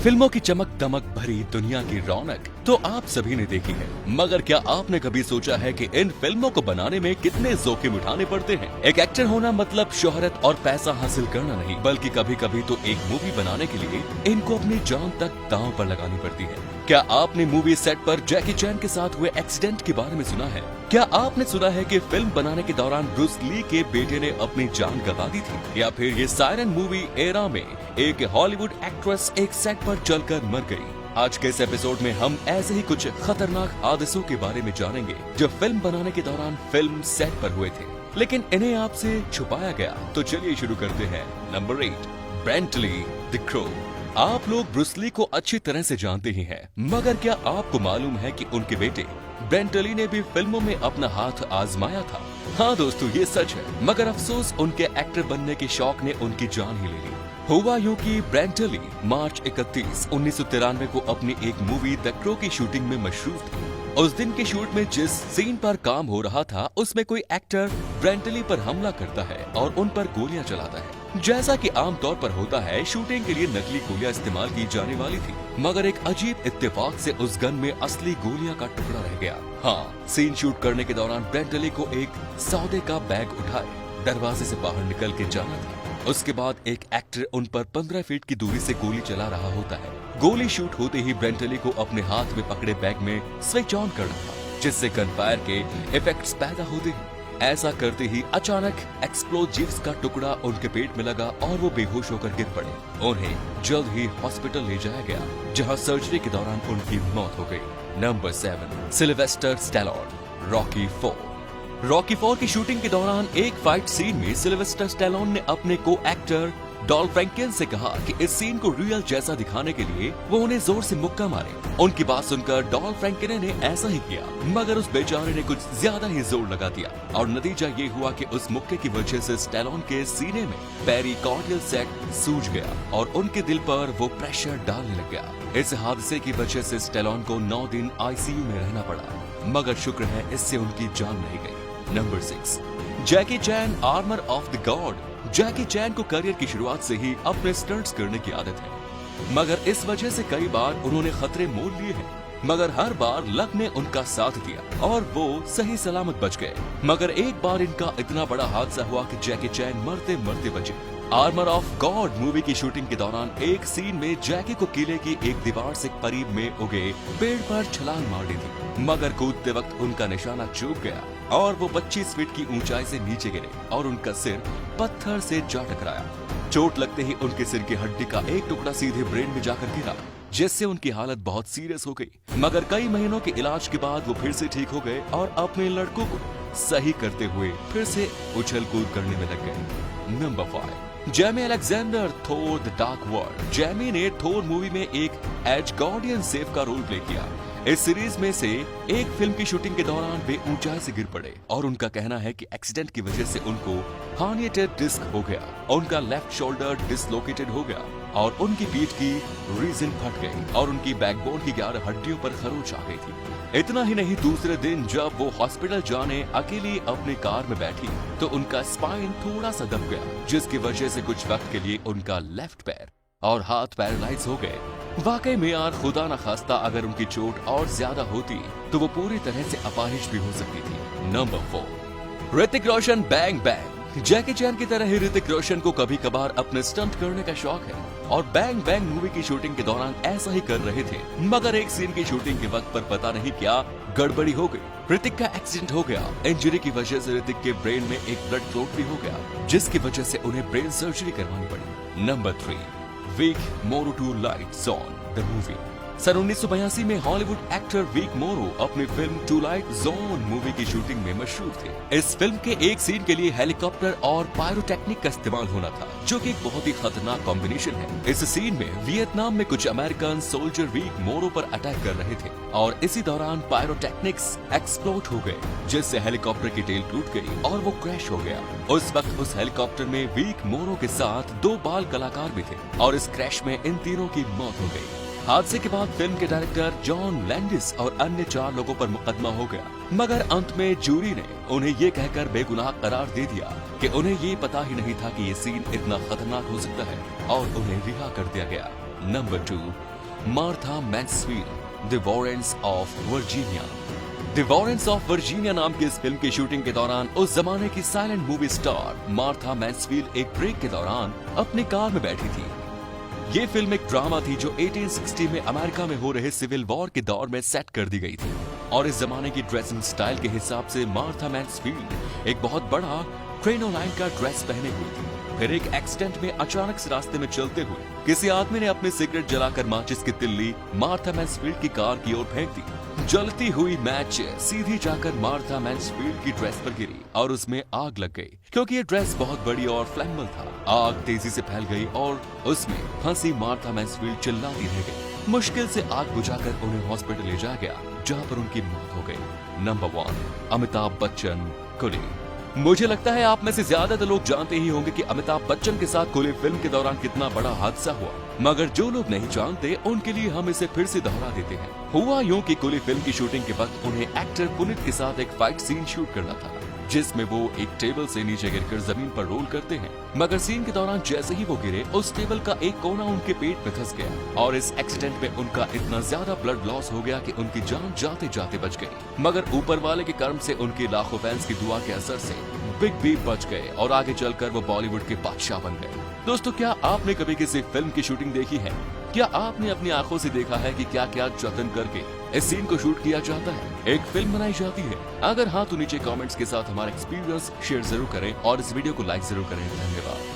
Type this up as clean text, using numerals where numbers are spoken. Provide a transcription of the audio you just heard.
फिल्मों की चमक दमक भरी दुनिया की रौनक तो आप सभी ने देखी है, मगर क्या आपने कभी सोचा है कि इन फिल्मों को बनाने में कितने जोखिम उठाने पड़ते हैं। एक एक्टर होना मतलब शोहरत और पैसा हासिल करना नहीं, बल्कि कभी कभी तो एक मूवी बनाने के लिए इनको अपनी जान तक दांव पर लगानी पड़ती है। क्या आपने मूवी सेट पर जैकी चैन के साथ हुए एक्सीडेंट के बारे में सुना है? क्या आपने सुना है कि फिल्म बनाने के दौरान ब्रूस ली के बेटे ने अपनी जान गंवा दी थी? या फिर ये सायरन मूवी एरा में एक हॉलीवुड एक्ट्रेस एक सेट पर चलकर मर गई। आज के इस एपिसोड में हम ऐसे ही कुछ खतरनाक हादसों के बारे में जानेंगे जो फिल्म बनाने के दौरान फिल्म सेट पर हुए थे, लेकिन इन्हें आपसे छुपाया गया। तो चलिए शुरू करते हैं। Number 8, Brett Lee the crow. आप लोग ब्रूस ली को अच्छी तरह से जानते ही हैं, मगर क्या आपको मालूम है कि उनके बेटे ब्रेंट ली ने भी फिल्मों में अपना हाथ आजमाया था? हाँ दोस्तों, ये सच है, मगर अफसोस उनके एक्टर बनने के शौक ने उनकी जान ही ले ली। हुआ यूं कि ब्रेंट ली मार्च 31, 1993 को अपनी एक मूवी द क्रो की शूटिंग में मशरूफ थे। उस दिन के शूट में जिस सीन पर काम हो रहा था, उसमें कोई एक्टर ब्रेंट ली पर हमला करता है और उन पर गोलियां चलाता है। जैसा कि आमतौर पर होता है, शूटिंग के लिए नकली गोलियां इस्तेमाल की जाने वाली थी, मगर एक अजीब इत्तेफाक से उस गन में असली गोलियां का टुकड़ा रह गया। हाँ, सीन शूट करने के दौरान ब्रेंट ली को एक सौदे का बैग उठाए दरवाजे से बाहर निकल के जाना था। उसके बाद एक एक्टर उन पर 15 फीट की दूरी से गोली चला रहा होता है। गोली शूट होते ही ब्रेंट ली को अपने हाथ में पकड़े बैग में स्विच ऑन करना था, जिससे गनफायर के इफेक्ट्स पैदा होते हैं। ऐसा करते ही अचानक एक्सप्लोजिव्स का टुकड़ा उनके पेट में लगा और वो बेहोश होकर गिर पड़े। उन्हें जल्द ही हॉस्पिटल ले जाया गया, जहां सर्जरी के दौरान उनकी मौत हो गई। Number 7, Sylvester Stallone, Rocky 4। Rocky 4 की शूटिंग के दौरान एक फाइट सीन में सिल्वेस्टर स्टैलोन ने अपने को एक्टर डॉल्फ लंग्रेन से कहा कि इस सीन को रियल जैसा दिखाने के लिए वो उन्हें जोर से मुक्का मारे। उनकी बात सुनकर डॉल्फ लंग्रेन ने ऐसा ही किया, मगर उस बेचारे ने कुछ ज्यादा ही जोर लगा दिया और नतीजा ये हुआ कि उस मुक्के की वजह से स्टैलोन के सीने में पेरिकार्डियल सैक सूज गया और उनके दिल पर वो प्रेशर डालने लग गया। इस हादसे की वजह से स्टैलोन को 9 दिन आईसीयू में रहना पड़ा, मगर शुक्र है इससे उनकी जान नहीं गई। Number 6, Jackie Chan, armour of the god. Jackie Chan को करियर की शुरुआत से ही अपने स्टंट्स करने की आदत है, मगर इस वजह से कई बार उन्होंने खतरे मोल लिए हैं, मगर हर बार लक ने उनका साथ दिया और वो सही सलामत बच गए। मगर एक बार इनका इतना बड़ा हादसा हुआ कि जैकी चैन मरते मरते बचे। आर्मर ऑफ गॉड मूवी की शूटिंग के दौरान एक सीन में जैकी को किले की एक दीवार से करीब में उगे पेड़ पर छलांग मार दी थी, मगर कूदते वक्त उनका निशाना चूक गया और वो 25 फीट की ऊंचाई से नीचे गिरे और उनका सिर पत्थर से जा टकराया। चोट लगते ही उनके सिर की हड्डी का एक टुकड़ा सीधे ब्रेन में जाकर गिरा, जिससे उनकी हालत बहुत सीरियस हो गई। मगर कई महीनों के इलाज के बाद वो फिर से ठीक हो गए और अपने लड़कों को सही करते हुए फिर से उछल कूद करने में लग गए। Number 5, Jamie Alexander, Thor the dark world. Jamie ने थोर मूवी में एक एजगार्डियन सेफ का रोल प्ले किया। इस सीरीज में से एक फिल्म की शूटिंग के दौरान वे ऊंचाई से गिर पड़े और उनका कहना है कि एक्सीडेंट की वजह से उनको हार्निएटेड डिस्क हो गया, उनका लेफ्ट शोल्डर डिसलोकेटेड हो गया और उनकी पीठ की रीजन फट गई और उनकी बैकबोन की 11 हड्डियों पर खरोंच आ गई थी। इतना ही नहीं, दूसरे दिन जब वो हॉस्पिटल जाने अकेली अपनी कार में बैठी तो उनका स्पाइन थोड़ा सा दब गया, जिसकी वजह से कुछ वक्त के लिए उनका लेफ्ट पैर और हाथ पैरालाइज हो गए। वाकई में यार, खुदा न खास्ता अगर उनकी चोट और ज्यादा होती तो वो पूरी तरह से अपाहिज भी हो सकती थी। Number 4, Hrithik Roshan, bang bang. जैकी चैन की तरह ही ऋतिक रोशन को कभी कभार अपने स्टंट करने का शौक है और बैंग बैंग मूवी की शूटिंग के दौरान ऐसा ही कर रहे थे, मगर एक सीन की शूटिंग के वक्त पर पता नहीं क्या गड़बड़ी हो गई। ऋतिक का एक्सीडेंट हो गया। इंजरी की वजह से ऋतिक के ब्रेन में एक ब्लड क्लॉट भी हो गया, जिसकी वजह से उन्हें ब्रेन सर्जरी करवानी पड़ी। Number 3, Vic Morrow two lights on the movie. सन 1982 में हॉलीवुड एक्टर विक मोरो अपनी film twilight zone movie की शूटिंग में मशहूर थे। इस फिल्म के एक सीन के लिए हेलीकॉप्टर और पायरोटेक्निक का इस्तेमाल होना था, जो कि एक बहुत ही खतरनाक कॉम्बिनेशन है। इस सीन में वियतनाम में कुछ अमेरिकन सोल्जर विक मोरो पर अटैक कर रहे थे और इसी दौरान पायरोटेक्निक्स एक्सप्लोड हो गए, जिससे हेलीकॉप्टर की टेल टूट गई और वो क्रैश हो गया। उस वक्त उस हेलीकॉप्टर में विक मोरो के साथ 2 बाल कलाकार भी थे और इस क्रैश में इन तीनों की मौत हो गई। हादसे के बाद फिल्म के डायरेक्टर जॉन लैंडिस और अन्य 4 लोगों पर मुकदमा हो गया, मगर अंत में जूरी ने उन्हें ये कहकर बेगुनाह करार दे दिया कि उन्हें ये पता ही नहीं था कि ये सीन इतना खतरनाक हो सकता है और उन्हें रिहा कर दिया गया। Number 2, Martha Maxwell, the Warrens of Virginia. The Warrens of Virginia नाम की इस फिल्म की शूटिंग के दौरान उस जमाने की silent movie star Martha Maxwell एक ब्रेक के दौरान अपनी कार में बैठी थी। ये फिल्म एक ड्रामा थी जो 1860 में अमेरिका में हो रहे सिविल वॉर के दौर में सेट कर दी गई थी और इस जमाने की ड्रेसिंग स्टाइल के हिसाब से मार्था मैक्सवेल एक बहुत बड़ा क्रेनोलाइन का ड्रेस पहने हुई थी। फिर एक एक्सीडेंट में अचानक से रास्ते में चलते हुए किसी आदमी ने अपने सिगरेट जलाकर माचिस की तिल्ली मार्था मैक्सवेल की कार की ओर फेंक दी। जलती हुई मैच सीधी जाकर मार्था मैक्सवेल की ड्रेस पर गिरी और उसमें आग लग गई। क्योंकि ये ड्रेस बहुत बड़ी और फ्लैमेबल था, आग तेजी से फैल गई और उसमें फंसी मार्था मैक्सवेल चिल्लाती रह गई। मुश्किल से आग बुझाकर उन्हें हॉस्पिटल ले जाया गया, जहां पर उनकी मौत हो गई। नंबर 1, अमिताभ बच्चन, कुली। मुझे लगता है आप में से ज्यादातर लोग जानते ही होंगे कि अमिताभ बच्चन के साथ कुली फिल्म के दौरान कितना बड़ा हादसा हुआ, मगर जो लोग नहीं जानते उनके लिए हम इसे फिर से दोहरा देते हैं। हुआ यूं कि कुली फिल्म की शूटिंग के वक्त उन्हें एक्टर पुनीत के साथ एक फाइट सीन शूट करना था, जिसमें वो एक टेबल से नीचे गिरकर जमीन पर रोल करते हैं। मगर सीन के दौरान जैसे ही वो गिरे, उस टेबल का एक कोना उनके पेट में फंस गया और इस एक्सीडेंट में उनका इतना ज्यादा ब्लड लॉस हो गया कि उनकी जान जाते जाते बच गई। मगर ऊपर वाले के कर्म से उनके लाखों फैंस की दुआ के असर से बिग बी बच गए और आगे चलकर वो बॉलीवुड के बादशाह बन गए। दोस्तों, क्या आपने कभी किसी फिल्म की शूटिंग देखी है? क्या आपने अपनी आंखों से देखा है कि क्या क्या जतन करके इस सीन को शूट किया जाता है, एक फिल्म बनाई जाती है? अगर हाँ तो नीचे कमेंट्स के साथ हमारा एक्सपीरियंस शेयर जरूर करें और इस वीडियो को लाइक जरूर करें। धन्यवाद।